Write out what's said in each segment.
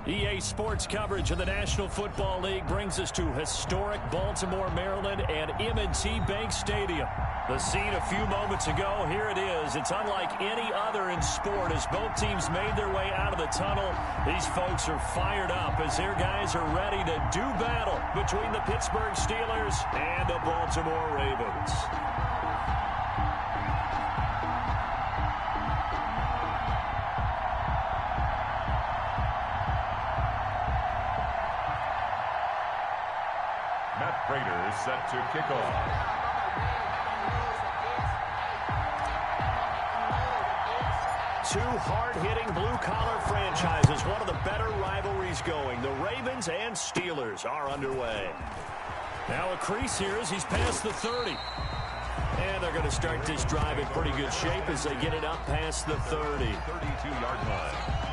EA Sports coverage of the National Football League brings us to historic Baltimore, Maryland, and M&T Bank Stadium. The scene a few moments ago, here it is. It's unlike any other in sport as both teams made their way out of the tunnel. These folks are fired up as their guys are ready to do battle between the Pittsburgh Steelers and the Baltimore Ravens. Raiders set to kick off. Two hard-hitting blue-collar franchises, one of the better rivalries going. The Ravens and Steelers are underway. Now a crease here as he's past the 30. And they're going to start this drive in pretty good shape as they get it up past the 30. 32-yard line.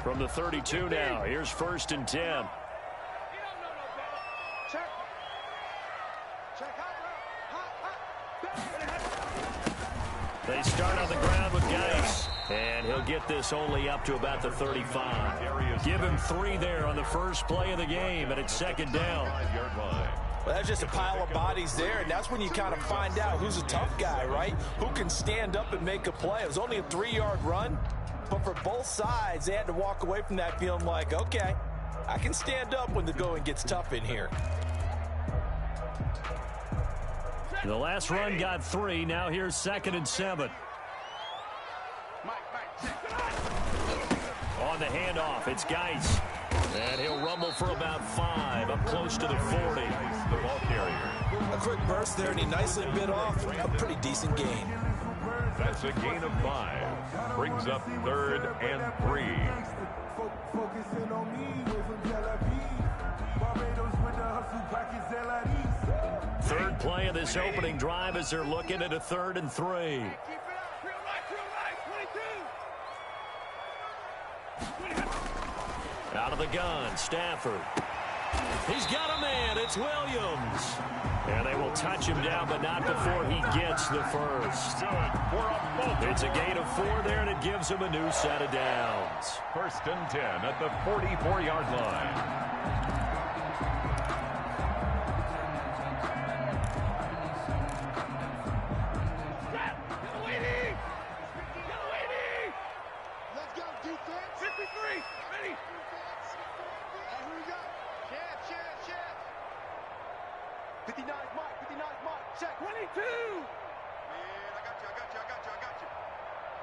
From the 32 now, here's 1st and 10. They start on the ground with Geis, and he'll get this only up to about the 35. Give him 3 there on the first play of the game, and it's 2nd down. Well, that's just a pile of bodies there, and that's when you kind of find out who's a tough guy, right? Who can stand up and make a play. It was only a 3-yard run. But for both sides, they had to walk away from that feeling like, okay, I can stand up when the going gets tough in here. The last run got 3. Now here's 2nd and 7. On the handoff, it's Geis. And he'll rumble for about 5, up close to the 40. The ball carrier. A quick burst there, and he nicely bit off a pretty decent gain. That's a gain of 5. Brings up 3rd and 3. Third play of this opening drive as they're looking at a 3rd and 3. Out of the gun, Stafford. He's got a man. It's Williams. And they will touch him down, but not before he gets the first. It's a gain of 4 there, and it gives him a new set of downs. 1st and 10 at the 44-yard line. Let's go, defense. 53, ready. Here we go. Check. 59 Mike, check. 22. Man, I got you.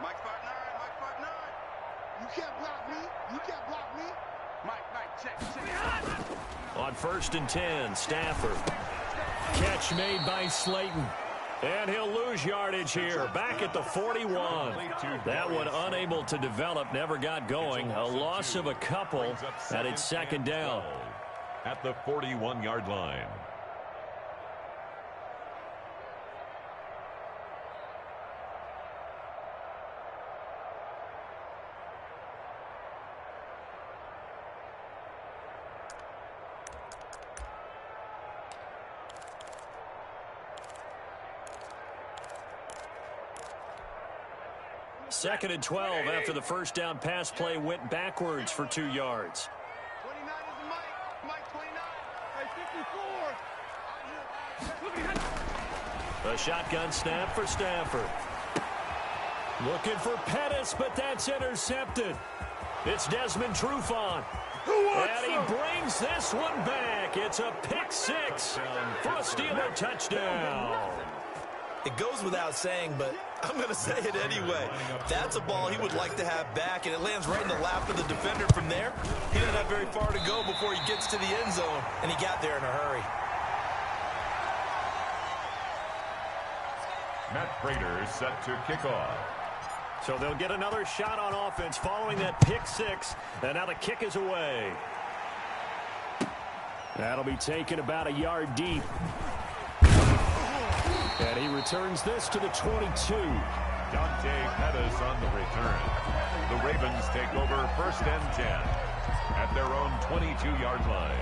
Mike's part 9. You can't block me. Mike, check. On 1st and 10, Stafford. Catch made by Slayton. And he'll lose yardage here, back at the 41. That one unable to develop, never got going. A loss of a couple, and it's 2nd down. At the 41-yard line. Second and 12 after the first down pass play went backwards for 2 yards. 29 is Mike 29. 54. A shotgun snap for Stafford. Looking for Pettis, but that's intercepted. It's Desmond Trufant. And he brings this one back. It's a pick 6 for a Steeler touchdown. It goes without saying, but I'm going to say it anyway. That's a ball he would like to have back, and it lands right in the lap of the defender from there. He doesn't have very far to go before he gets to the end zone, and he got there in a hurry. Matt Prater set to kick off. So they'll get another shot on offense following that pick 6, and now the kick is away. That'll be taken about a yard deep. And he returns this to the 22. Dante Pettis on the return. The Ravens take over 1st and 10 at their own 22-yard line.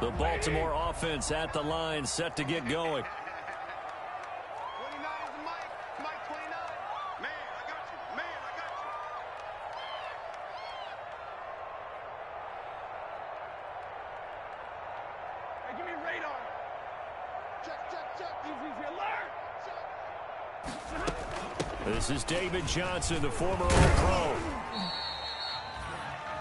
The Baltimore offense at the line, set to get going. 29 is Mike. Mike 29. Man, I got you. Man, I got you. Hey, give me radar. Check, check, check. Easy, alert. Check. This is David Johnson, the former All-Pro.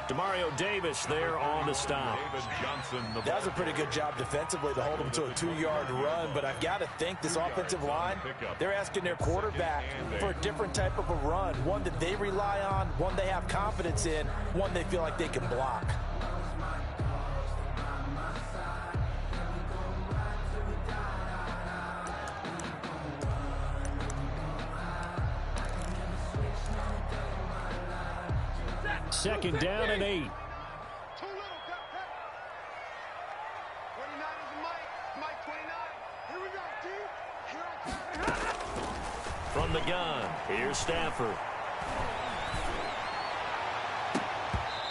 Demario Davis there on the stop. David Johnson, That was a pretty good job defensively to hold him to a 2-yard run, but I've got to think this offensive line, they're asking their quarterback for a different type of a run, one that they rely on, one they have confidence in, one they feel like they can block. Second down and 8. Too little, cut. 29 is Mike. Mike 29. Here we go, T. Here I come. From the gun, here's Stafford.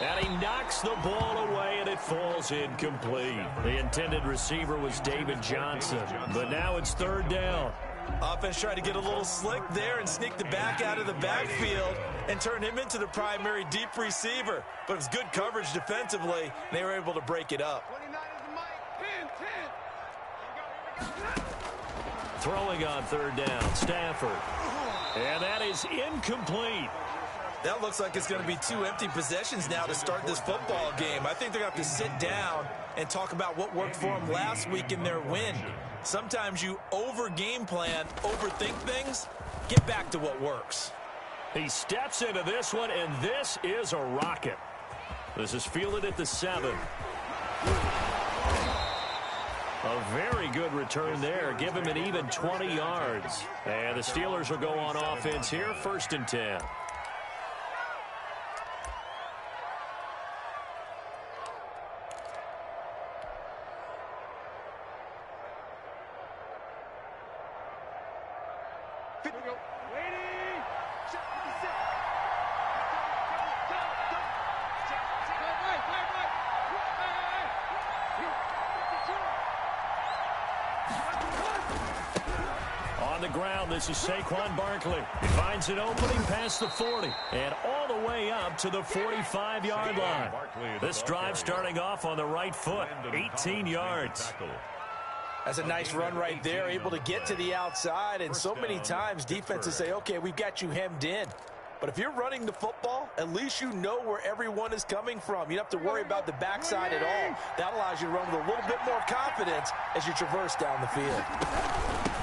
And he knocks the ball away, and it falls incomplete. The intended receiver was David Johnson, but now it's 3rd down. Offense tried to get a little slick there and sneak the back out of the backfield and turn him into the primary deep receiver. But it was good coverage defensively, and they were able to break it up. 29 is Mike. 10, 10. Here we go. Throwing on 3rd down, Stafford. And that is incomplete. That looks like it's going to be 2 empty possessions now to start this football game. I think they're going to have to sit down and talk about what worked for them last week in their win. Sometimes you over-game plan, overthink things, get back to what works. He steps into this one, and this is a rocket. This is fielded at the 7. A very good return there. Give him an even 20 yards. And the Steelers will go on offense here, 1st and 10. On the ground, this is Saquon Barkley. He finds an opening past the 40 and all the way up to the 45-yard line. This drive starting off on the right foot, 18 yards. That's a nice run right there, able to get to the outside, and so many times defenses say, okay, we've got you hemmed in. But if you're running the football, at least you know where everyone is coming from. You don't have to worry about the backside at all. That allows you to run with a little bit more confidence as you traverse down the field.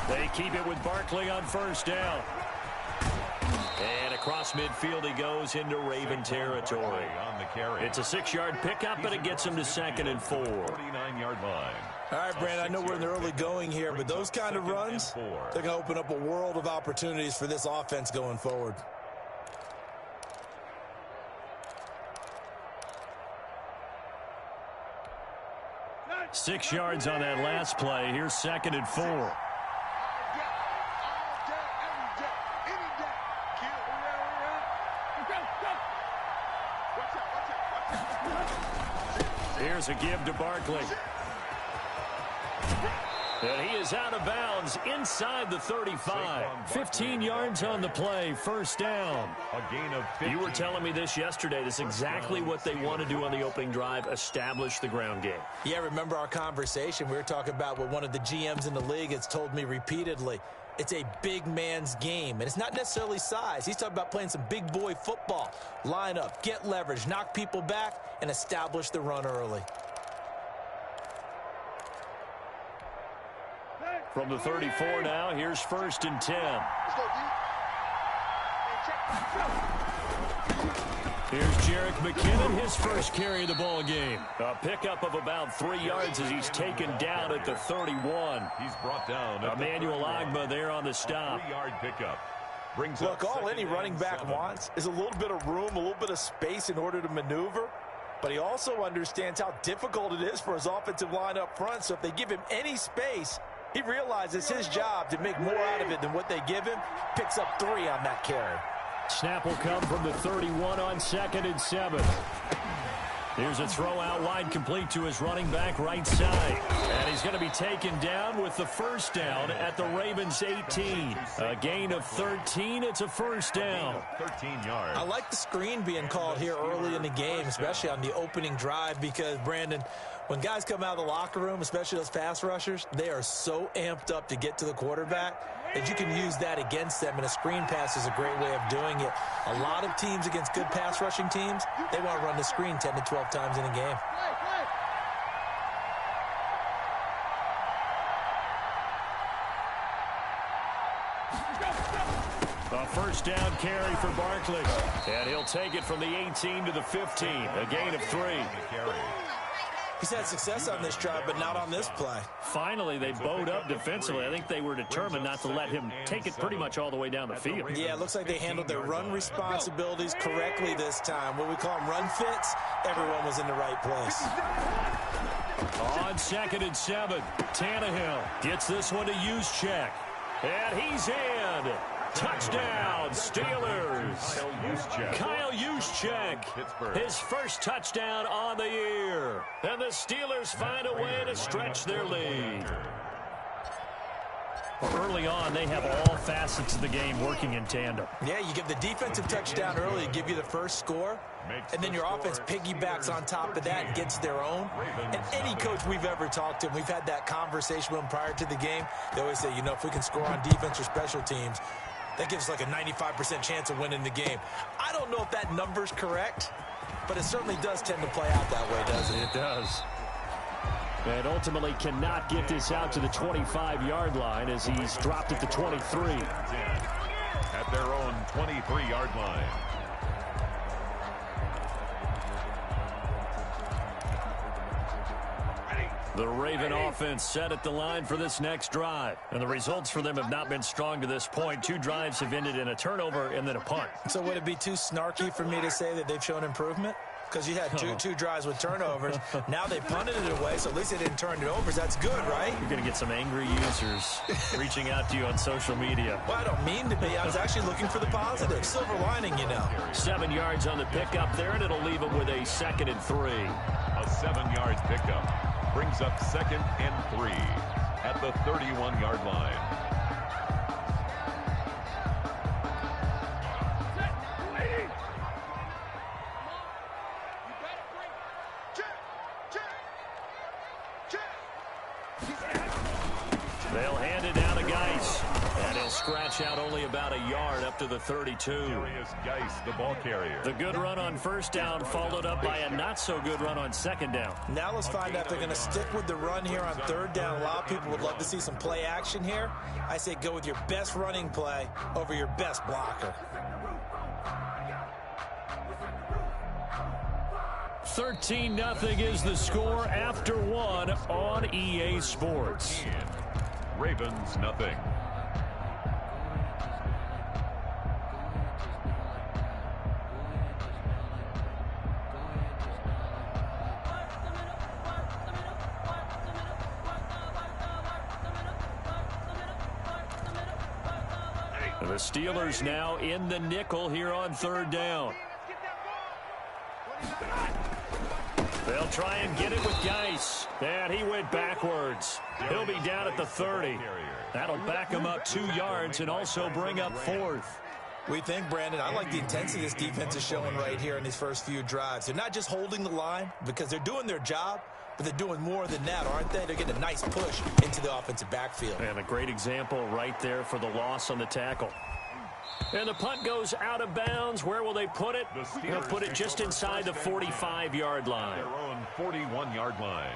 They keep it with Barkley on 1st down. And across midfield he goes into Raven territory. It's a 6-yard pickup, but it gets him to 2nd and 4. 49-yard line. All right, Brandon, I know we're in the early going here, but those kind of runs, they're going to open up a world of opportunities for this offense going forward. Six yards on that last play. Here's 2nd and 4. Here's a give to Barkley. And he is out of bounds inside the 35. 15 yards on the play, 1st down. A gain of 15. You were telling me this yesterday. This is exactly what they want to do on the opening drive, establish the ground game. Yeah, remember our conversation. We were talking about what one of the GMs in the league has told me repeatedly. It's a big man's game, and it's not necessarily size. He's talking about playing some big boy football. Line up, get leverage, knock people back, and establish the run early. From the 34 now, here's 1st and 10. Here's Jerick McKinnon, his first carry of the ball game. A pickup of about 3 yards as he's taken down at the 31. He's brought down. Emmanuel Ogbah there on the stop. 3-yard pickup. Look, all any running back wants is a little bit of room, a little bit of space in order to maneuver. But he also understands how difficult it is for his offensive line up front. So if they give him any space, he realizes his job to make more out of it than what they give him. Picks up 3 on that carry. Snap will come from the 31 on 2nd and 7. Here's a throw out wide, complete to his running back right side. And he's going to be taken down with the first down at the Ravens 18. A gain of 13. It's a first down. 13 yards. I like the screen being called here early in the game, especially on the opening drive, because, Brandon, when guys come out of the locker room, especially those pass rushers, they are so amped up to get to the quarterback that you can use that against them, and a screen pass is a great way of doing it. A lot of teams against good pass rushing teams, they want to run the screen 10 to 12 times in a game. A first down carry for Barkley. And he'll take it from the 18 to the 15. A gain of 3. He's had success on this drive, but not on this play. Finally, they bowed up defensively. I think they were determined not to let him take it pretty much all the way down the field. Yeah, it looks like they handled their run responsibilities correctly this time. What we call them run fits, everyone was in the right place. On 2nd and 7, Tannehill gets this one to Juszczyk. And he's in. Touchdown, Steelers. Kyle Juszczyk, his first touchdown on the year. And the Steelers find a way to stretch their lead. Early on, they have all facets of the game working in tandem. Yeah, you give the defensive touchdown early, give you the first score, and then your offense piggybacks on top of that and gets their own. And any coach we've ever talked to, we've had that conversation with them prior to the game, they always say, you know, if we can score on defense or special teams, that gives us like a 95% chance of winning the game. I don't know if that number's correct, but it certainly does tend to play out that way, doesn't it? It does. And ultimately cannot get this out to the 25-yard line as he's dropped at the 23. At their own 23-yard line. The Raven offense set at the line for this next drive. And the results for them have not been strong to this point. 2 drives have ended in a turnover and then a punt. So would it be too snarky for me to say that they've shown improvement? Because you had two drives with turnovers. Now they punted it away, so at least they didn't turn it over. That's good, right? You're going to get some angry users reaching out to you on social media. Well, I don't mean to be. I was actually looking for the positive. Silver lining, you know. 7 yards on the pickup there, and it'll leave them with a 2nd and 3. A 7-yard pickup brings up 2nd and 3 at the 31-yard line. They'll hand it down to Geis, and he'll scratch out only about a yard up to the 32. Geis, the ball carrier. The good run on first down followed up by a not-so-good run on 2nd down. Now let's find out if they're going to stick with the run here on 3rd down. A lot of people would love to see some play action here. I say go with your best running play over your best blocker. 13-0 is the score after 1 on EA Sports. Ravens, nothing. The Steelers now in the nickel here on 3rd down. They'll try and get it with Geis. And he went backwards. He'll be down at the 30. That'll back him up 2 yards and also bring up 4th. We think, Brandon, I like the intensity this defense is showing right here in these first few drives. They're not just holding the line because they're doing their job, but they're doing more than that, aren't they? They're getting a nice push into the offensive backfield. And a great example right there for the loss on the tackle. And the punt goes out of bounds. Where will they put it? They'll put it just inside the 45-yard line. Their own 41-yard line.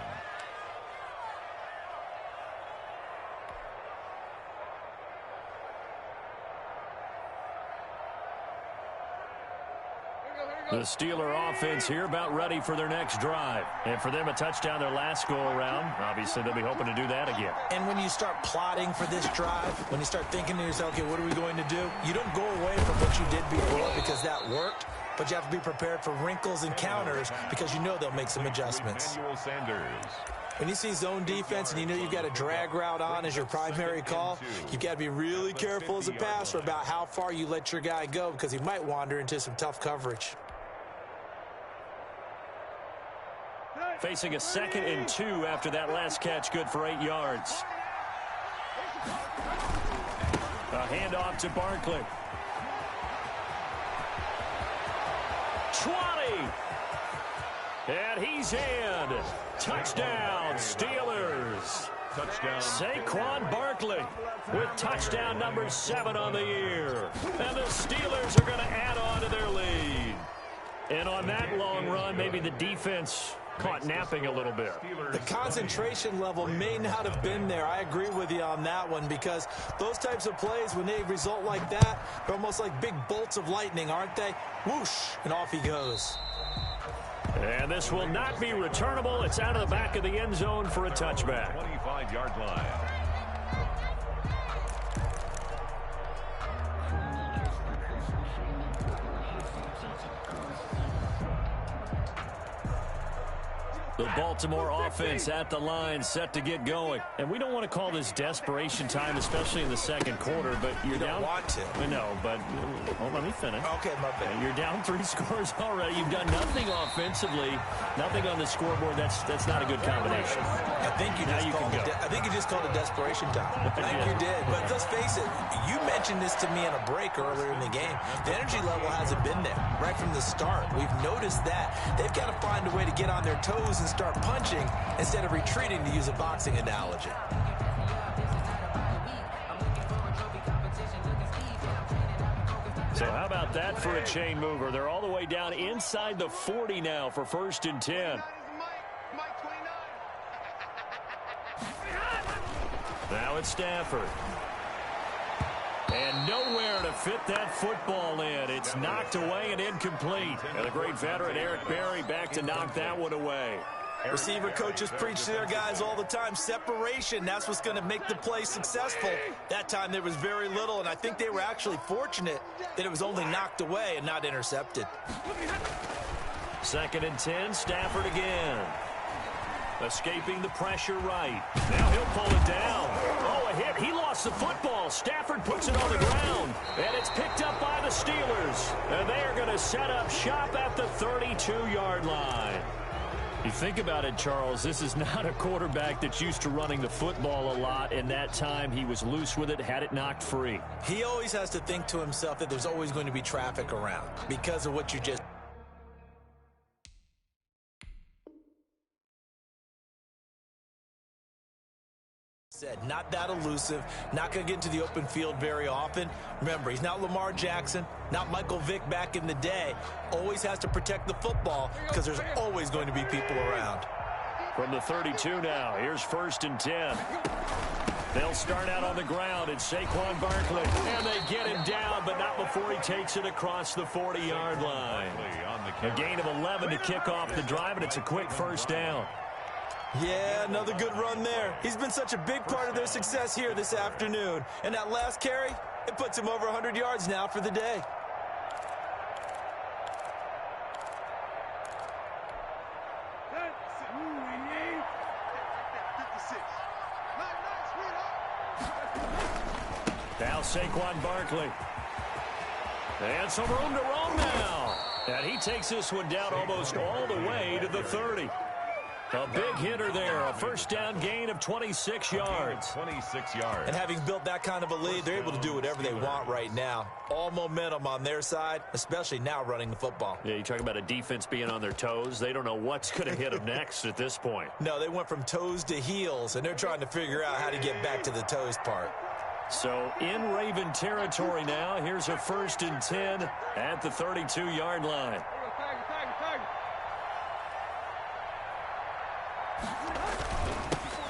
The Steeler offense here about ready for their next drive. And for them, a touchdown their last go-around. Obviously, they'll be hoping to do that again. And when you start plotting for this drive, when you start thinking to yourself, okay, what are we going to do? You don't go away from what you did before because that worked, but you have to be prepared for wrinkles and counters because you know they'll make some adjustments. Emmanuel Sanders. When you see zone defense and you know you've got a drag route on as your primary call, you've got to be really careful as a passer about how far you let your guy go because he might wander into some tough coverage. Facing a 2nd and 2 after that last catch, good for 8 yards. A handoff to Barkley. 20. And he's in. Touchdown, Steelers. Touchdown. Saquon Barkley with touchdown number 7 on the year. And the Steelers are going to add on to their lead. And on that long run, maybe the defense caught napping a little bit. The concentration level may not have been there. I agree with you on that one because those types of plays, when they result like that, they're almost like big bolts of lightning, aren't they? Whoosh, and off he goes. And this will not be returnable. It's out of the back of the end zone for a touchback. 25-yard line. The Baltimore offense at the line, set to get going. And we don't want to call this desperation time, especially in the second quarter, but you're down. You don't want to. No, but well, let me finish. Okay, my bad. You're down 3 scores already. You've done nothing offensively, nothing on the scoreboard. That's not a good combination. I think you just called it desperation time. I think you did. But let's face it, you mentioned this to me in a break earlier in the game. The energy level hasn't been there right from the start. We've noticed that. They've got to find a way to get on their toes and start punching instead of retreating, to use a boxing analogy. So how about that for a chain mover? They're all the way down inside the 40 now for 1st and 10. Now it's Stafford. And nowhere to fit that football in. It's knocked away and incomplete. And the great veteran Eric Berry back to knock that one away. Receiver coaches preach to their guys all the time. Separation, that's what's going to make the play successful. That time there was very little, and I think they were actually fortunate that it was only knocked away and not intercepted. 2nd and 10, Stafford again. Escaping the pressure right. Now he'll pull it down. Oh, a hit. He lost the football. Stafford puts it on the ground. And it's picked up by the Steelers. And they are going to set up shop at the 32-yard line. You think about it, Charles, this is not a quarterback that's used to running the football a lot, and that time he was loose with it, had it knocked free. He always has to think to himself that there's always going to be traffic around because of what you just said. Not that elusive, not going to get into the open field very often. Remember, he's not Lamar Jackson, not Michael Vick back in the day. Always has to protect the football because there's always going to be people around. From the 32 now, here's 1st and 10. They'll start out on the ground. It's Saquon Barkley. And they get him down, but not before he takes it across the 40-yard line. A gain of 11 to kick off the drive, and it's a quick 1st down. Yeah, another good run there. He's been such a big part of their success here this afternoon. And that last carry, it puts him over 100 yards now for the day. Now Saquon Barkley. And some room to roam now. And he takes this one down almost all the way to the 30. A big hitter there. A 1st down gain of 26 yards. 26 yards. And having built that kind of a lead, they're able to do whatever they want right now. All momentum on their side, especially now running the football. Yeah, you talk about a defense being on their toes. They don't know what's going to hit them next at this point. No, they went from toes to heels, and they're trying to figure out how to get back to the toes part. So in Raven territory now, here's a 1st and 10 at the 32-yard line.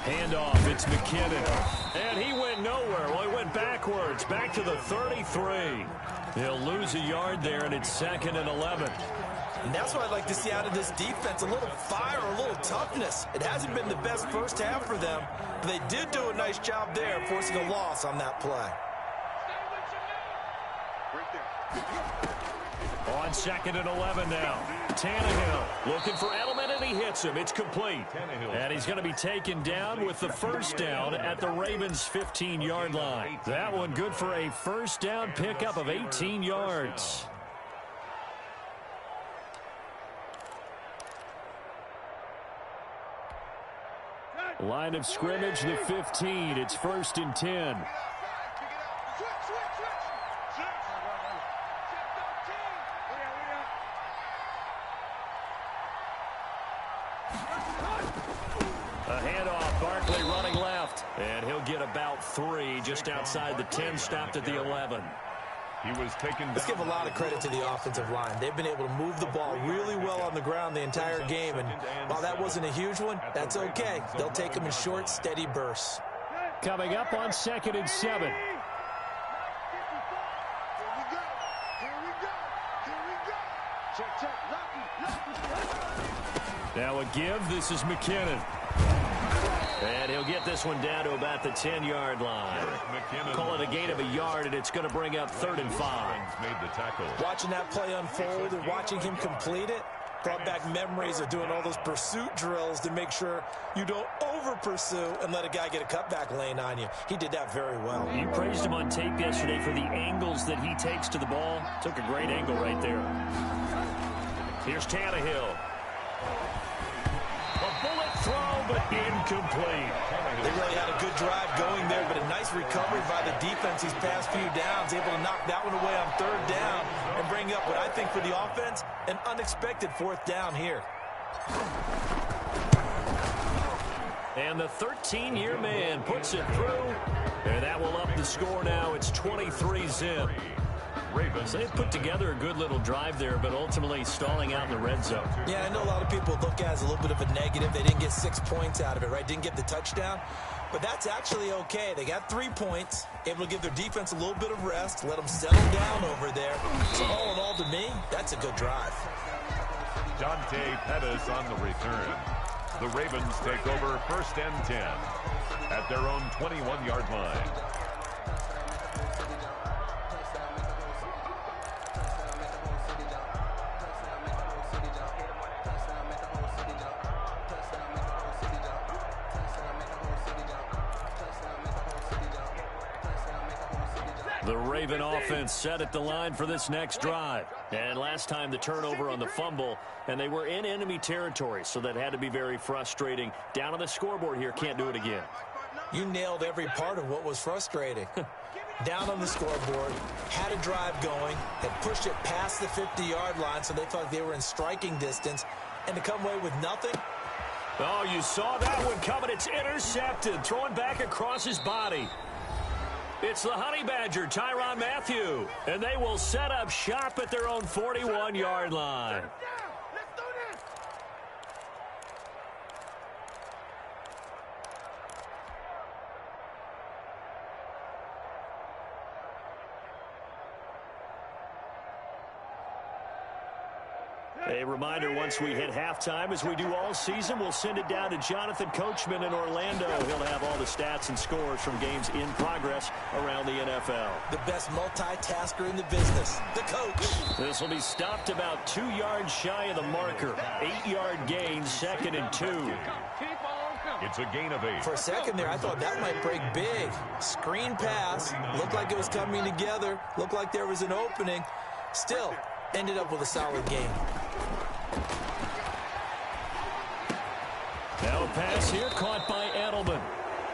Handoff, it's McKinnon. And he went nowhere. Well, he went back backwards, back to the 33. He'll lose a yard there, and it's 2nd and 11. And that's what I'd like to see out of this defense, a little fire, a little toughness. It hasn't been the best first half for them, but they did do a nice job there, forcing a loss on that play. On 2nd and 11 now. Tannehill looking for Edelman, and he hits him. It's complete. And he's going to be taken down with the first down at the Ravens' 15-yard line. That one good for a first down pickup of 18 yards. Line of scrimmage, the 15. It's 1st and 10. A handoff, Barkley running left. And he'll get about 3 just outside the 10, stopped at the 11. He was taken. Let's give a lot of credit to the offensive line. They've been able to move the ball really well on the ground the entire game. And while that wasn't a huge one, that's okay. They'll take them in short, steady bursts. Coming up on 2nd and 7. Now a give. This is McKinnon. And he'll get this one down to about the 10-yard line. Call it a gain of a yard, and it's going to bring up 3rd and 5. Made the tackle. Watching that play unfold and watching him complete it brought back memories of doing all those pursuit drills to make sure you don't over-pursue and let a guy get a cutback lane on you. He did that very well. You praised him on tape yesterday for the angles that he takes to the ball. Took a great angle right there. Here's Tannehill. A bullet throw, but incomplete. They really had a good drive going there, but a nice recovery by the defense these past few downs, able to knock that one away on 3rd down and bring up what I think for the offense, an unexpected 4th down here. And the 13-year man puts it through, and that will up the score now. It's 23-zip. So they've put together a good little drive there, but ultimately stalling out in the red zone. Yeah, I know a lot of people look at it as a little bit of a negative. They didn't get 6 points out of it, right? Didn't get the touchdown. But that's actually okay. They got 3 points, able to give their defense a little bit of rest, let them settle down over there. So all in all, to me, that's a good drive. Dante Pettis on the return. The Ravens take over 1st and 10 at their own 21-yard line. The Raven offense set at the line for this next drive. And last time the turnover on the fumble, and they were in enemy territory, so that had to be very frustrating. Down on the scoreboard here, can't do it again. You nailed every part of what was frustrating. Down on the scoreboard, had a drive going, had pushed it past the 50-yard line, so they felt they were in striking distance, and to come away with nothing. Oh, you saw that one coming. It's intercepted, thrown back across his body. It's the Honey Badger, Tyrann Mathieu, and they will set up shop at their own 41-yard line. A reminder, once we hit halftime, as we do all season, we'll send it down to Jonathan Coachman in Orlando. He'll have all the stats and scores from games in progress around the NFL. The best multitasker in the business, the coach. This will be stopped about 2 yards shy of the marker. 8-yard gain, 2nd and 2. It's a gain of 8. For a second there, I thought that might break big. Screen pass. Looked like it was coming together. Looked like there was an opening. Still, ended up with a solid game. Now a pass here caught by Edelman.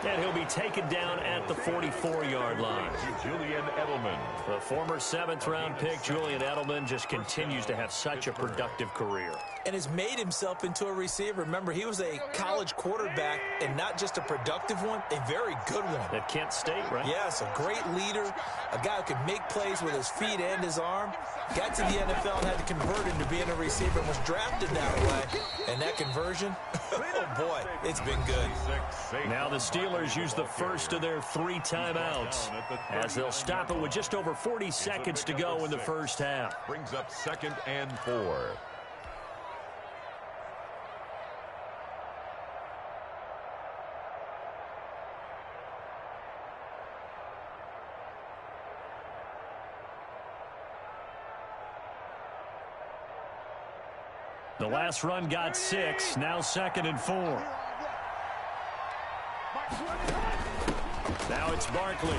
And he'll be taken down at the 44-yard line. Julian Edelman. The former 7th-round pick, Julian Edelman, just continues to have such a productive career. And has made himself into a receiver. Remember, he was a college quarterback, and not just a productive one, a very good one. At Kent State, right? Yes, a great leader, A guy who can make plays with his feet and his arm. Got to the NFL and had to convert into being a receiver and was drafted that way. And that conversion, oh boy, it's been good. Now the Steelers use the first of their 3 timeouts as they'll stop it with just over 40 seconds to go in the first half. Brings up 2nd and 4. The last run got 6, now 2nd and 4. Now it's Barkley.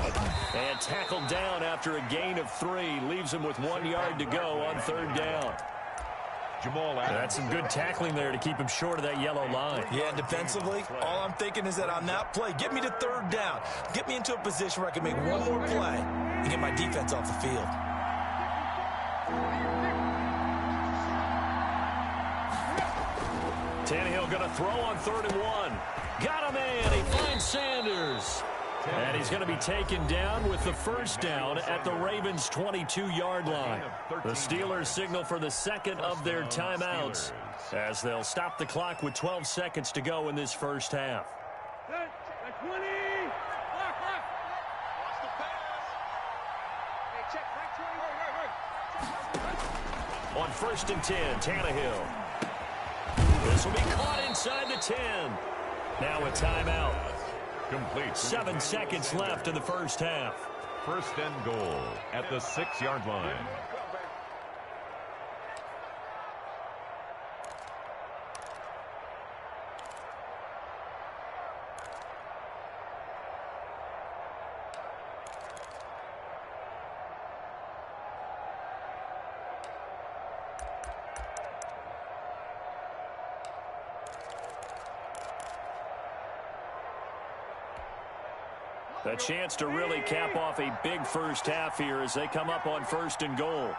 And tackled down after a gain of 3. Leaves him with 1 yard to go on 3rd down. That's some good tackling there to keep him short of that yellow line. Yeah, and defensively, all I'm thinking is that on that play, get me to 3rd down. Get me into a position where I can make one more play and get my defense off the field. Tannehill going to throw on 3rd and 1. Got him in. He finds Sanders. And he's going to be taken down with the first down at the Ravens' 22-yard line. The Steelers signal for the 2nd of their timeouts as they'll stop the clock with 12 seconds to go in this first half. On 1st and 10, Tannehill. This will be caught inside the 10. Now a timeout. Complete. 7 seconds left in the first half. 1st and goal at the 6-yard line. A chance to really cap off a big first half here as they come up on 1st and goal.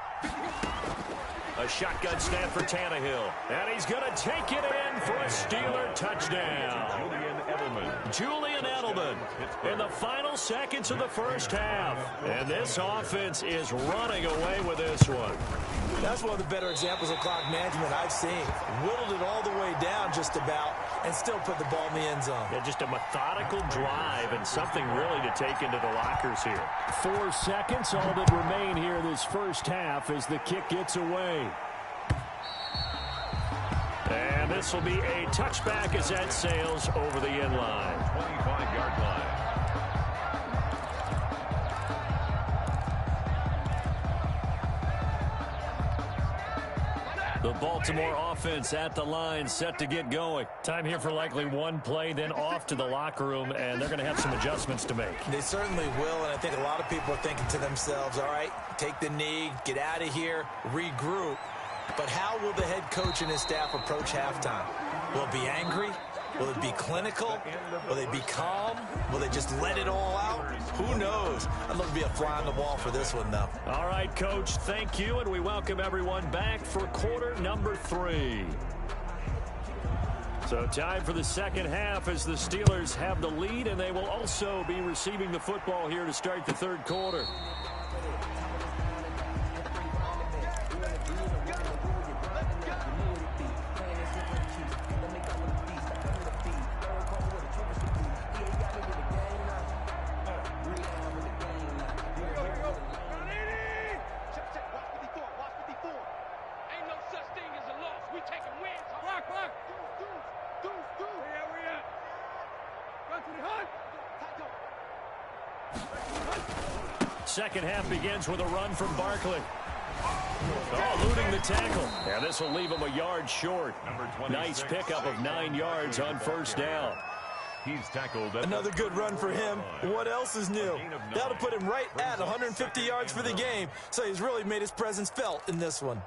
A shotgun snap for Tannehill. And he's going to take it in for a Steeler touchdown. Julian Edelman in the final seconds of the first half. And this offense is running away with this one. That's one of the better examples of clock management I've seen. Whittled it all the way down just about and still put the ball in the end zone. Yeah, just a methodical drive and something really to take into the lockers here. 4 seconds, all that remain here this first half as the kick gets away. And this will be a touchback as that sails over the end line. 25-yard line. The Baltimore offense at the line, set to get going. Time here for likely one play, then off to the locker room, and they're going to have some adjustments to make. They certainly will, and I think a lot of people are thinking to themselves, all right, take the knee, get out of here, regroup. But how will the head coach and his staff approach halftime? Will it be angry? Will it be clinical? Will they be calm? Will they just let it all out? Who knows? I'd love to be a fly on the wall for this one, though. All right, Coach, thank you, and we welcome everyone back for quarter number 3. So time for the second half as the Steelers have the lead, and they will also be receiving the football here to start the third quarter. Second half begins with a run from Barkley. Oh, eluding the tackle. Yeah, this will leave him a yard short. Nice pickup of 9 yards on first down. He's tackled. Another good run for him. What else is new? That'll put him right at 150 yards for the game, so he's really made his presence felt in this one.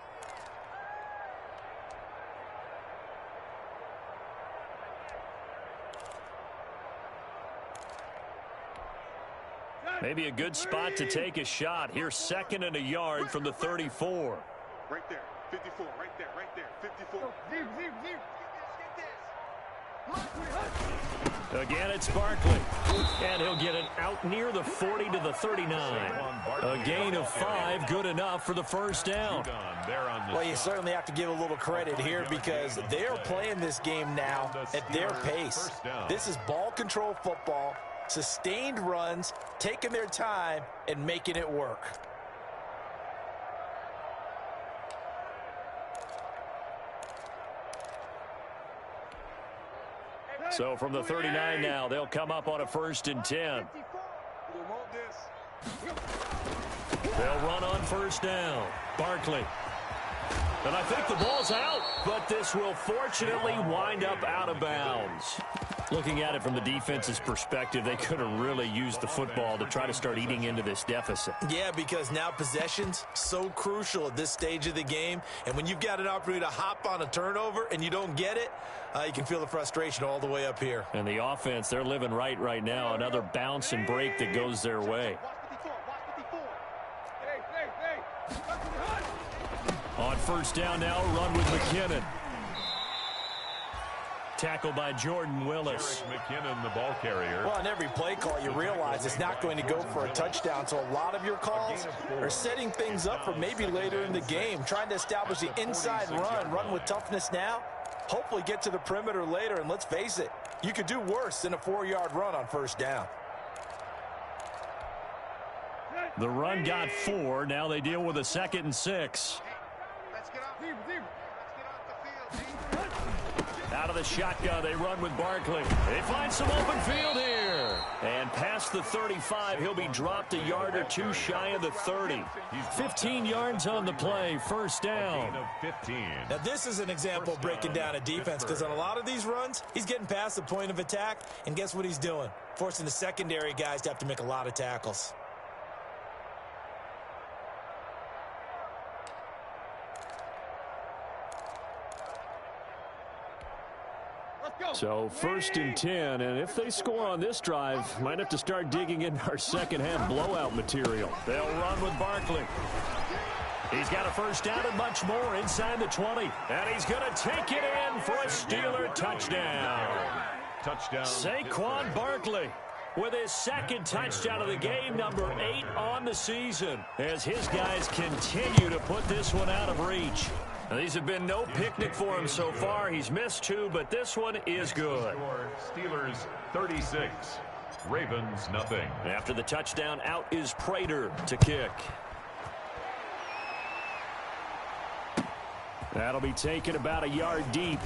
Maybe a good spot to take a shot. Here's 2nd and a yard from the 34. Right there, 54, right there, 54. Get this. Again, it's Barkley. And he'll get it out near the 40 to the 39. A gain of 5, good enough for the first down. Well, you certainly have to give a little credit here because they're playing this game now at their pace. This is ball control football, sustained runs, taking their time, and making it work. So from the 39 now, they'll come up on a 1st and 10. They'll run on 1st down. Barkley. And I think the ball's out, but this will fortunately wind up out of bounds. Looking at it from the defense's perspective, they could have really used the football to try to start eating into this deficit. Yeah, because now possession's so crucial at this stage of the game. And when you've got an opportunity to hop on a turnover and you don't get it, you can feel the frustration all the way up here. And the offense, they're living right now. Another bounce and break that goes their way. On 1st down now, run with McKinnon. Tackled by Jordan Willis. McKinnon, the ball carrier. Well, on every play call, you realize it's not going to go for a touchdown. So a lot of your calls are setting things up for maybe later in the game, trying to establish the inside run with toughness now. Hopefully get to the perimeter later, and let's face it, you could do worse than a 4-yard run on 1st down. The run got 4. Now they deal with a 2nd and 6. Out of the shotgun, they run with Barkley. They find some open field here. And past the 35, he'll be dropped a yard or 2 shy of the 30. 15 yards on the play, 1st down. Now, this is an example of breaking down a defense because on a lot of these runs, he's getting past the point of attack, and guess what he's doing? Forcing the secondary guys to have to make a lot of tackles. So 1st and 10, and if they score on this drive, might have to start digging into our second half blowout material. They'll run with Barkley. He's got a 1st down and much more inside the 20. And he's going to take it in for a Steeler touchdown. Saquon Barkley with his 2nd touchdown of the game, number 8 on the season, as his guys continue to put this one out of reach. Now, these have been no picnic for him so far. He's missed 2, but this one is good. Steelers 36, Ravens nothing. After the touchdown, out is Prater to kick. That'll be taken about a yard deep.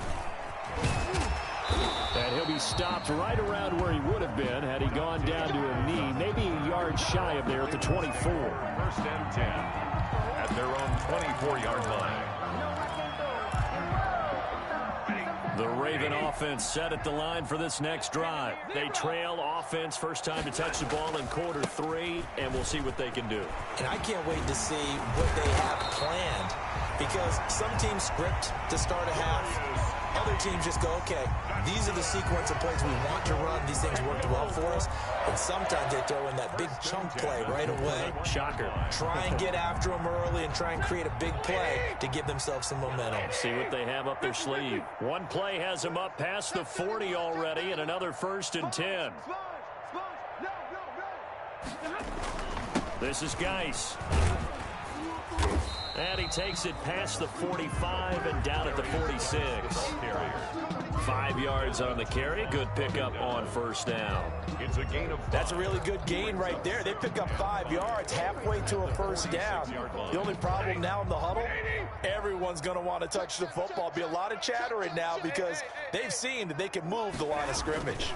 And he'll be stopped right around where he would have been had he gone down to a knee, maybe a yard shy of there at the 24. 1st and 10 at their own 24-yard line. The Raven offense set at the line for this next drive. They trail offense, first time to touch the ball in quarter 3, and we'll see what they can do. And I can't wait to see what they have planned because some teams script to start a half. Other teams just go, okay, these are the sequence of plays we want to run. These things worked well for us. And sometimes they throw in that big chunk play right away. Shocker. Try and get after them early and try and create a big play to give themselves some momentum. See what they have up their sleeve. One play has them up past the 40 already, and another 1st and 10. This is Geis. And he takes it past the 45 and down at the 46. 5 yards on the carry. Good pickup on 1st down. It's a gain of 5. That's a really good gain right there. They pick up 5 yards halfway to a 1st down. The only problem now in the huddle, everyone's going to want to touch the football. Be a lot of chattering now because they've seen that they can move the line of scrimmage.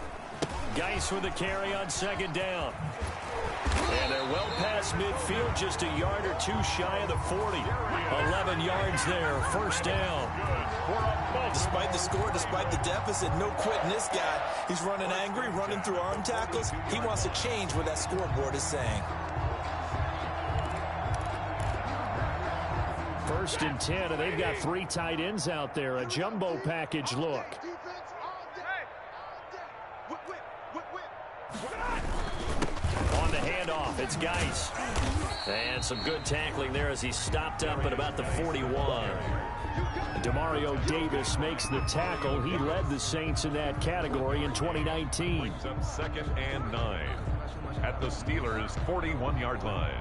Geis with the carry on 2nd down. And they're well past midfield, just a yard or 2 shy of the 40. 11 yards there, 1st down. Despite the score, despite the deficit, no quitting this guy. He's running angry, running through arm tackles. He wants to change what that scoreboard is saying. 1st and 10, and they've got 3 tight ends out there. A jumbo package look. On the handoff, it's Geis. And some good tackling there as he stopped up at about the 41. Demario Davis makes the tackle. He led the Saints in that category in 2019. Brings up 2nd and 9 at the Steelers' 41-yard line.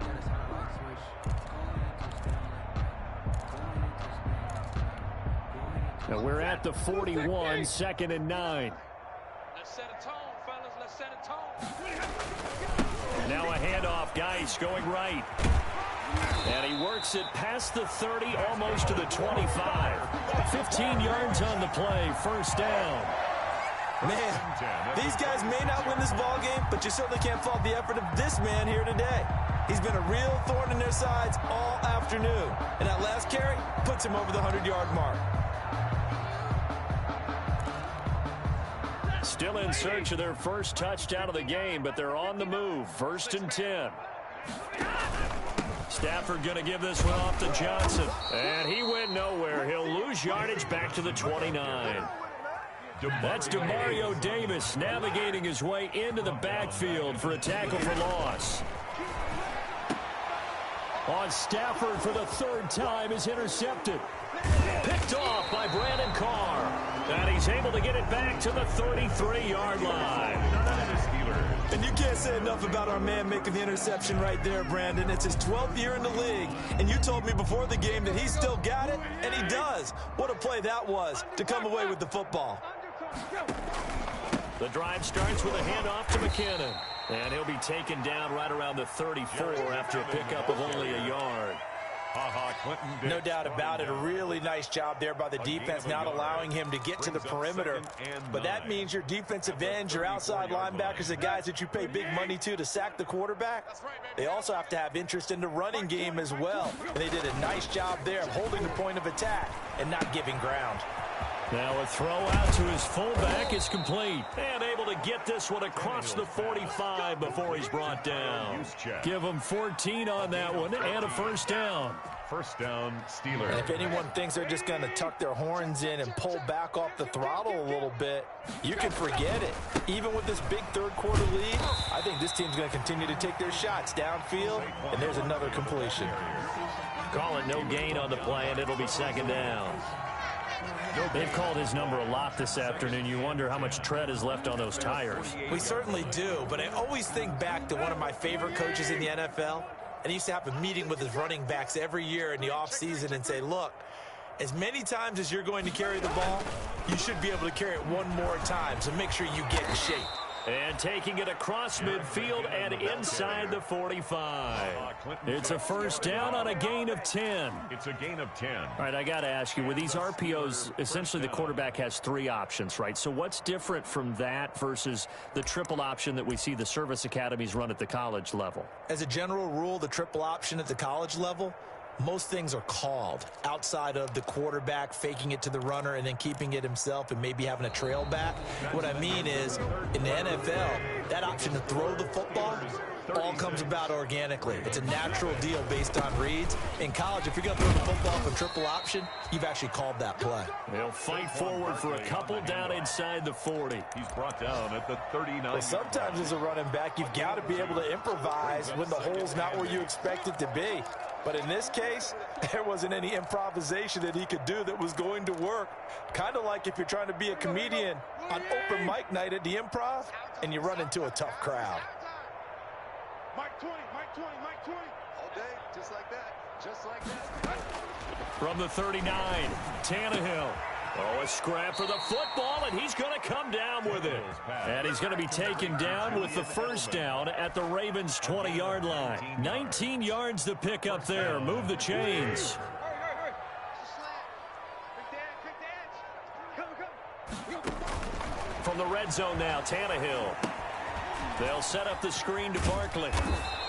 Now we're at the 41, 2nd and 9. Let's set a tone, fellas. Let's set a tone. Now a handoff. Geis going right. And he works it past the 30, almost to the 25. 15 yards on the play. First down. Man, these guys may not win this ball game, but you certainly can't fault the effort of this man here today. He's been a real thorn in their sides all afternoon. And that last carry puts him over the 100-yard mark. Still in search of their first touchdown of the game, but they're on the move. 1st and 10. Stafford going to give this one off to Johnson. And he went nowhere. He'll lose yardage back to the 29. That's Demario Davis navigating his way into the backfield for a tackle for loss. On Stafford for the 3rd time is intercepted. Picked off by Brandon Carr. And he's able to get it back to the 33-yard line. And you can't say enough about our man making the interception right there, Brandon. It's his 12th year in the league, and you told me before the game that he still got it, and he does. What a play that was to come away with the football. The drive starts with a handoff to McKinnon. And he'll be taken down right around the 34 after a pickup of only a yard. No doubt about it. A really nice job there by the defense, not allowing him to get to the perimeter. But that means your defensive ends, your outside linebackers, the guys that you pay big money to sack the quarterback, they also have to have interest in the running game as well. And they did a nice job there of holding the point of attack and not giving ground. Now a throw out to his fullback is complete. And able to get this one across the 45 before he's brought down. Give him 14 on that one and a first down. First down, Steelers. And if anyone thinks they're just going to tuck their horns in and pull back off the throttle a little bit, you can forget it. Even with this big third-quarter lead, I think this team's going to continue to take their shots downfield, and there's another completion. Call it no gain on the play, and it'll be 2nd down. They've called his number a lot this afternoon. You wonder how much tread is left on those tires. We certainly do, but I always think back to one of my favorite coaches in the NFL, and he used to have a meeting with his running backs every year in the offseason and say, look, as many times as you're going to carry the ball, you should be able to carry it one more time, so make sure you get in shape. And taking it across midfield and inside the 45. It's a first down on a gain of 10. It's a gain of 10. All right, I got to ask you, with these RPOs, essentially the quarterback has 3 options, right? So what's different from that versus the triple option that we see the service academies run at the college level? As a general rule, the triple option at the college level, most things are called outside of the quarterback faking it to the runner and then keeping it himself and maybe having a trail back. What I mean is, in the NFL, that option to throw the football all comes about organically. It's a natural deal based on reads. In college, if you're going to throw the football for triple option, you've actually called that play. They'll fight forward for a couple down inside the 40. He's brought down at the 39. Well, sometimes as a running back, you've got to be able to improvise when the hole's not where you expect it to be. But in this case, there wasn't any improvisation that he could do that was going to work. Kind of like if you're trying to be a comedian on open mic night at the Improv and you run into a tough crowd. Mike 20, Mike 20, Mike 20. All day, just like that, just like that. From the 39, Tannehill. Oh, a scrap for the football, and he's going to come down with it. And he's going to be taken down with the first down at the Ravens' 20-yard line. 19 yards to pick up there. Move the chains. From the red zone now, Tannehill. They'll set up the screen to Barkley.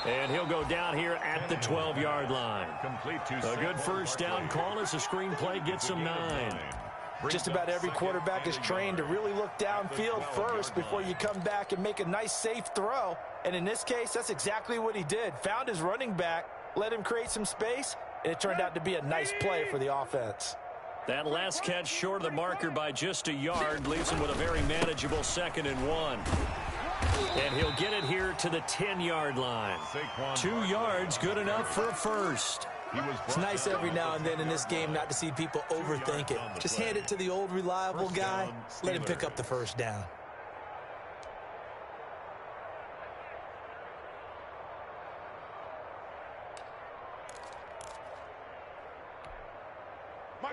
And he'll go down here at the 12-yard line. A good first down call as the screen play gets him 9. Just about every quarterback is trained to really look downfield first before you come back and make a nice, safe throw. And in this case, that's exactly what he did. Found his running back, let him create some space, and it turned out to be a nice play for the offense. That last catch short of the marker by just a yard leaves him with a very manageable 2nd and 1. And he'll get it here to the 10-yard line. 2 yards, good enough for a first. It's nice every now and then in this game not to see people overthink it. Just hand it to the old reliable guy. Let him pick up the first down.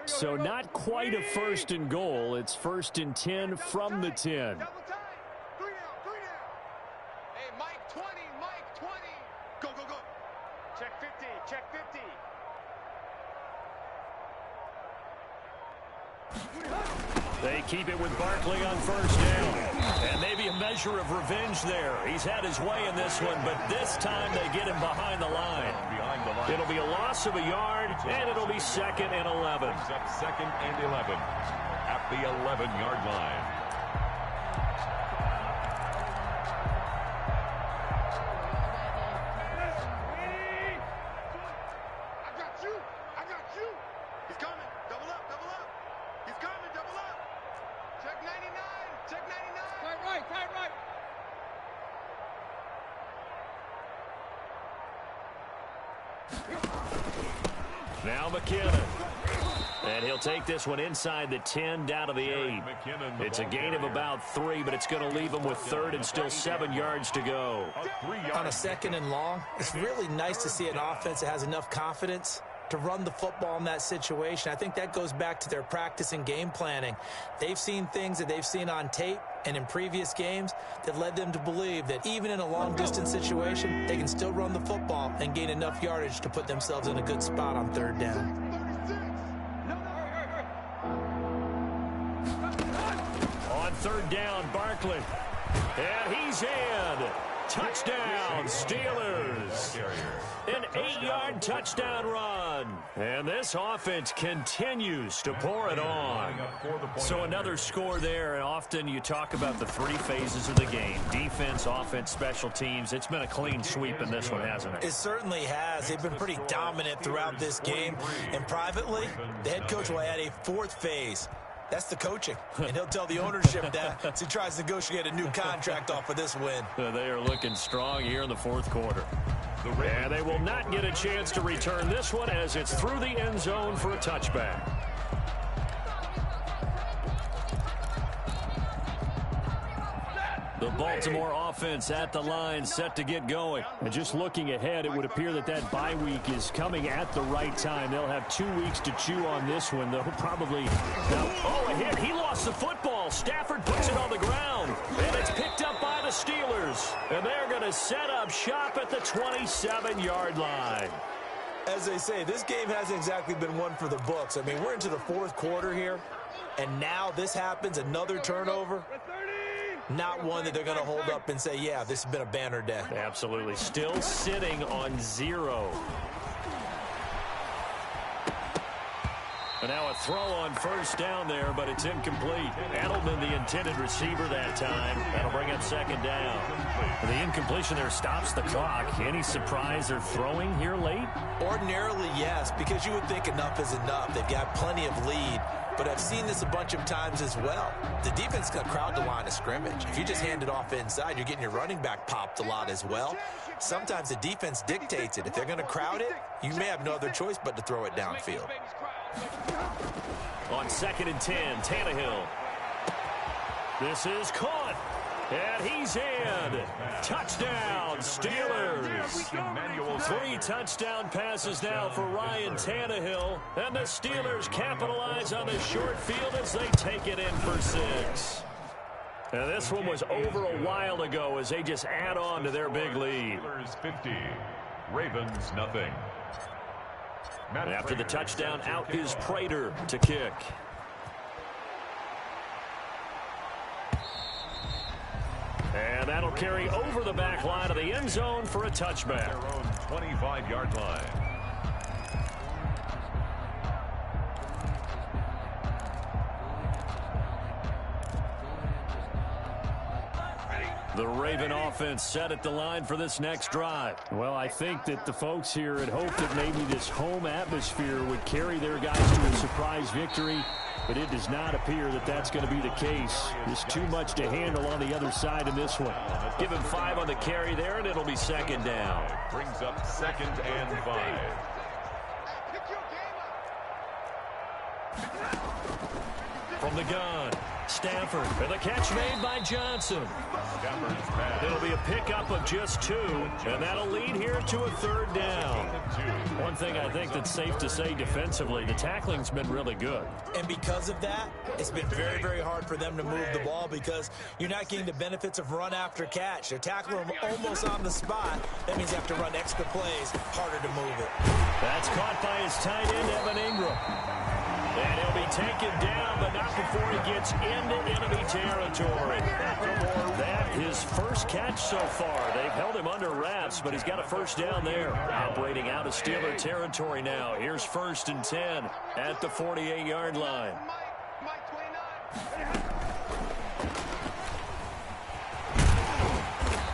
So not quite a first and goal. It's first and 10 from the 10. Double time. 3 down. Hey, Mike 20, Mike 20. Go, go, go. Check 50, check 50. They keep it with Barkley on first down. And maybe a measure of revenge there. He's had his way in this one, but this time they get him behind the line. It'll be a loss of a yard, and it'll be 2nd and 11. Second and 11 at the 11-yard line. I got you. He's coming. Double up. He's coming. Double up. Check 99, check 99. Tight right. Now McKinnon. And he'll take this one inside the 10 down to the 8. It's a gain of about 3, but it's going to leave him with 3rd and still 7 yards to go. On a 2nd and long, it's really nice to see an offense that has enough confidence to run the football in that situation. I think that goes back to their practice and game planning. They've seen things that they've seen on tape and in previous games that led them to believe that even in a long-distance situation, they can still run the football and gain enough yardage to put themselves in a good spot on 3rd down. On 3rd down, Barkley. And he's in. Touchdown, Steelers. An 8-yard touchdown run. And this offense continues to pour it on. So another score there. And often you talk about the 3 phases of the game. Defense, offense, special teams. It's been a clean sweep in this one, hasn't it? It certainly has. They've been pretty dominant throughout this game. And privately, the head coach will add a 4th phase. That's the coaching. And he'll tell the ownership that as he tries to negotiate a new contract off of this win. They are looking strong here in the 4th quarter. And they will not get a chance to return this one as it's through the end zone for a touchback. The Baltimore offense at the line, set to get going. And just looking ahead, it would appear that that bye week is coming at the right time. They'll have 2 weeks to chew on this one, though. Probably. Oh, a hit. He lost the football. Stafford puts it on the ground. And it's picked up by the Steelers. And they're going to set up shop at the 27-yard line. As they say, this game hasn't exactly been one for the books. I mean, we're into the 4th quarter here. And now this happens, another turnover. Not one that they're going to hold up and say, yeah, this has been a banner day. Absolutely. Still sitting on 0. And now a throw on first down there, but it's incomplete. Edelman, the intended receiver that time. That'll bring up 2nd down. The incompletion there stops the clock. Any surprise they're throwing here late? Ordinarily, yes, because you would think enough is enough. They've got plenty of lead. But I've seen this a bunch of times as well. The defense is going to crowd the line of scrimmage. If you just hand it off inside, you're getting your running back popped a lot as well. Sometimes the defense dictates it. If they're going to crowd it, you may have no other choice but to throw it downfield. On 2nd and 10, Tannehill. This is caught. And he's in. Touchdown, Steelers. 3 touchdown passes now for Ryan Tannehill. And the Steelers capitalize on the short field as they take it in for 6. And this one was over a while ago as they just add on to their big lead. Steelers 50, Ravens nothing. And after the touchdown, out is Prater to kick. And that'll carry over the back line of the end zone for a touchback. Their own 25-yard line. The Raven offense set at the line for this next drive. Well, I think that the folks here had hoped that maybe this home atmosphere would carry their guys to a surprise victory, but it does not appear that that's going to be the case. There's too much to handle on the other side in this one. Give him 5 on the carry there, and it'll be second down. Brings up 2nd and 5. From the gun, Stafford, and the catch made by Johnson. Stafford's pass. It'll be a pickup of just 2, and that'll lead here to a 3rd down. One thing I think that's safe to say defensively, the tackling's been really good. And because of that, it's been very, very hard for them to move the ball because you're not getting the benefits of run after catch. They're tackling them almost on the spot. That means you have to run extra plays, harder to move it. That's caught by his tight end, Evan Ingram. And he'll be taken down, but not before he gets into enemy territory. That his first catch so far. They've held him under wraps, but he's got a 1st down there. Operating out of Steeler territory now. Here's 1st and 10 at the 48-yard line.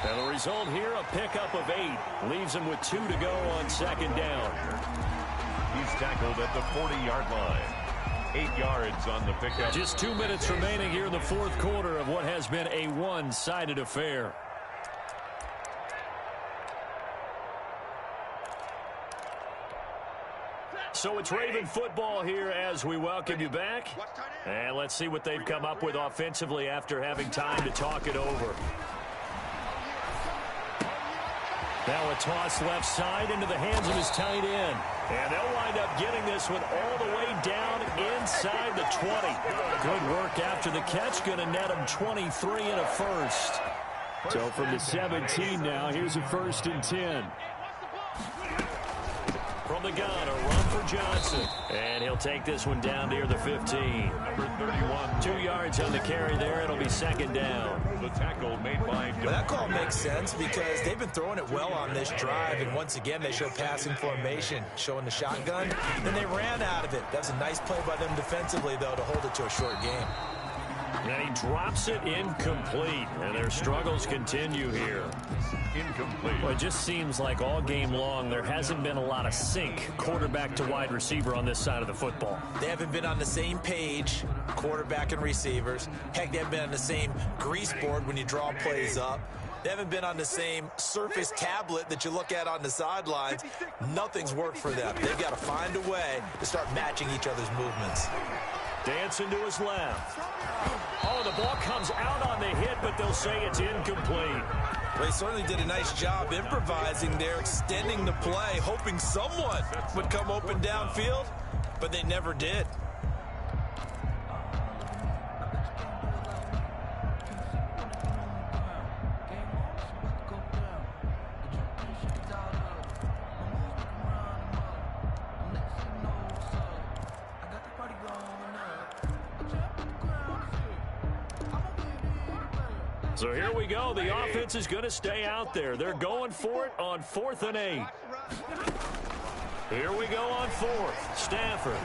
And the result here, a pickup of 8. Leaves him with 2 to go on 2nd down. He's tackled at the 40-yard line. 8 yards on the pickup. Just 2 minutes remaining here in the 4th quarter of what has been a one-sided affair. So it's Raven football here as we welcome you back. And let's see what they've come up with offensively after having time to talk it over. Now a toss left side into the hands of his tight end. And they'll wind up getting this one all the way down inside the 20. Good work after the catch. Going to net him 23 and a 1st. So from the 17 now, here's a 1st and 10. From the gun, a run for Johnson. And he'll take this one down near the 15. Number 31. 2 yards on the carry there. It'll be 2nd down. The tackle made by... Well, that call makes sense because they've been throwing it well on this drive. And once again, they show passing formation, showing the shotgun. Then they ran out of it. That's a nice play by them defensively, though, to hold it to a short game. And he drops it incomplete. And their struggles continue here. Incomplete. Well, it just seems like all game long there hasn't been a lot of sync quarterback to wide receiver on this side of the football. They haven't been on the same page, quarterback and receivers. Heck, they haven't been on the same grease board when you draw plays up. They haven't been on the same surface tablet that you look at on the sidelines. Nothing's worked for them. They've got to find a way to start matching each other's movements. Dancing to his left. Oh, the ball comes out on the hit, but they'll say it's incomplete. Well, he certainly did a nice job improvising there, extending the play, hoping someone would come open downfield, but they never did. So here we go. The offense is going to stay out there. They're going for it on 4th and 8. Here we go on 4th. Stafford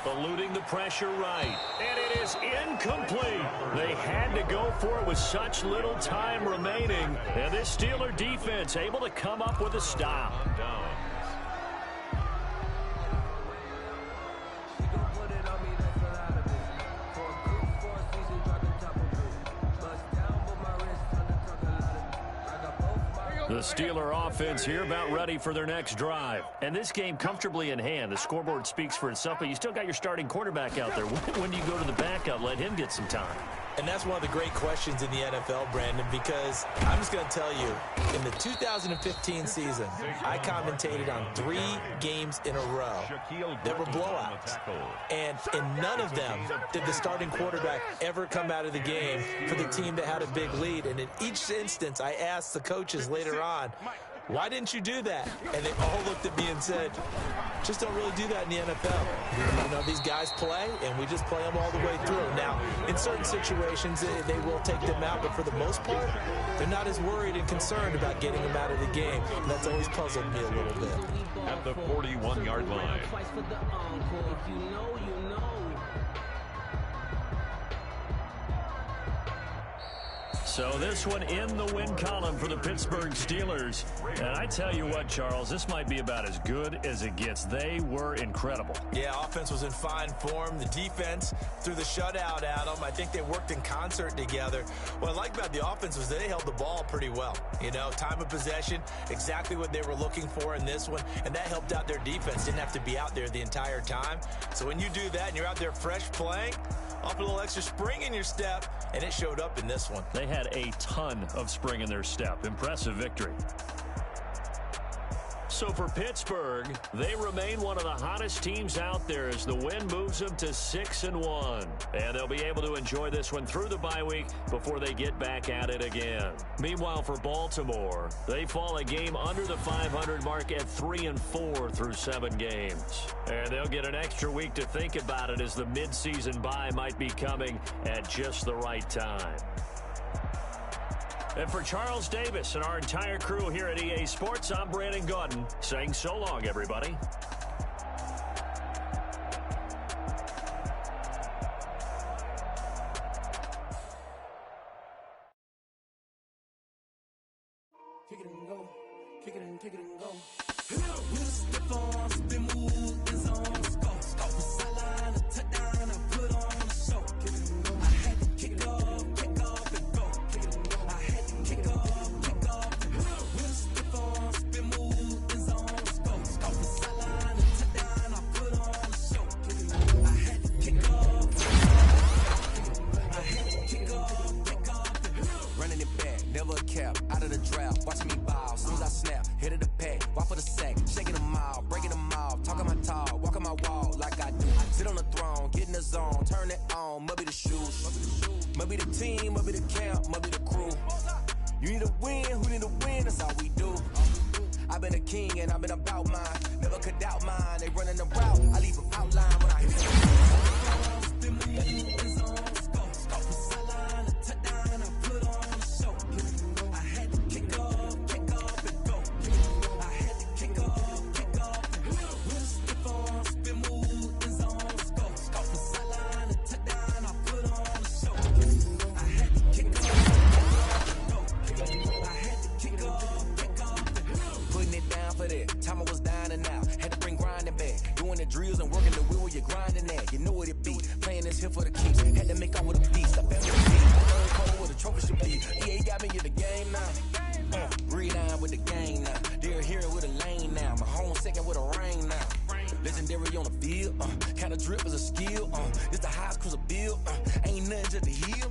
eluding the pressure right. And it is incomplete. They had to go for it with such little time remaining. And this Steeler defense able to come up with a stop. The Steeler offense here about ready for their next drive. And this game comfortably in hand. The scoreboard speaks for itself, but you still got your starting quarterback out there. When do you go to the backup? Let him get some time. And that's one of the great questions in the NFL, Brandon, because I'm just going to tell you, in the 2015 season, I commentated on 3 games in a row that were blowouts. And in none of them did the starting quarterback ever come out of the game for the team that had a big lead. And in each instance, I asked the coaches later on, why didn't you do that? And they all looked at me and said, just don't really do that in the NFL. You know, these guys play, and we just play them all the way through. Now, in certain situations, they will take them out, but for the most part, they're not as worried and concerned about getting them out of the game. And that's always puzzled me a little bit. At the 41-yard line. So this one in the win column for the Pittsburgh Steelers. And I tell you what, Charles, this might be about as good as it gets. They were incredible. Yeah, offense was in fine form. The defense threw the shutout at them. I think they worked in concert together. What I like about the offense was they held the ball pretty well. You know, time of possession, exactly what they were looking for in this one. And that helped out their defense. Didn't have to be out there the entire time. So when you do that and you're out there fresh playing, off a little extra spring in your step, and it showed up in this one. They had a ton of spring in their step. Impressive victory. So for Pittsburgh, they remain one of the hottest teams out there as the win moves them to 6-1. And they'll be able to enjoy this one through the bye week before they get back at it again. Meanwhile, for Baltimore, they fall a game under the 500 mark at 3-4 through 7 games. And they'll get an extra week to think about it as the midseason bye might be coming at just the right time. And for Charles Davis and our entire crew here at EA Sports, I'm Brandon Gaudin saying so long, everybody. Kick it and go, kick it and go. With a stiff arm, spin move, in zone, go. Off the sideline, a touchdown, I put on a show. Kick it and go. I had to kick off and go. Kick it and go. I had to kick off and go. With a stiff arm, spin move, in zone, go. Off the sideline, a touchdown, I put on a show. Kick it and go. I had to kick off. I had to kick off. Running it back, never a cap, out of the draft. Watch me ball, soon as I snap, hit of the pack, walk for the sack, shaking them out, breaking them off, talking my talk, walking my wall like I do. Sit on the throne, get in the zone, turn it on, must be the shoes, must be the team, must be the camp, must be the crew. You need a win, who need a win, that's all we do. I've been a king and I've been about mine, never could doubt mine, they running the route, I leave them outline when I hit them. Time I was dying and out, had to bring grinding back. Doing the drills and working the wheel where you're grinding at. You know what it be, playing this here for the keeps. Had to make out with a beast, I felt with a beat. Third cold with a trophy should be. EA got me in the game now. Reline with the game now. They're here with a lane now. My home second with a rain now. Legendary on the field, kind of drip is a skill. It's the highest cruiser bill, ain't nothing just to heal.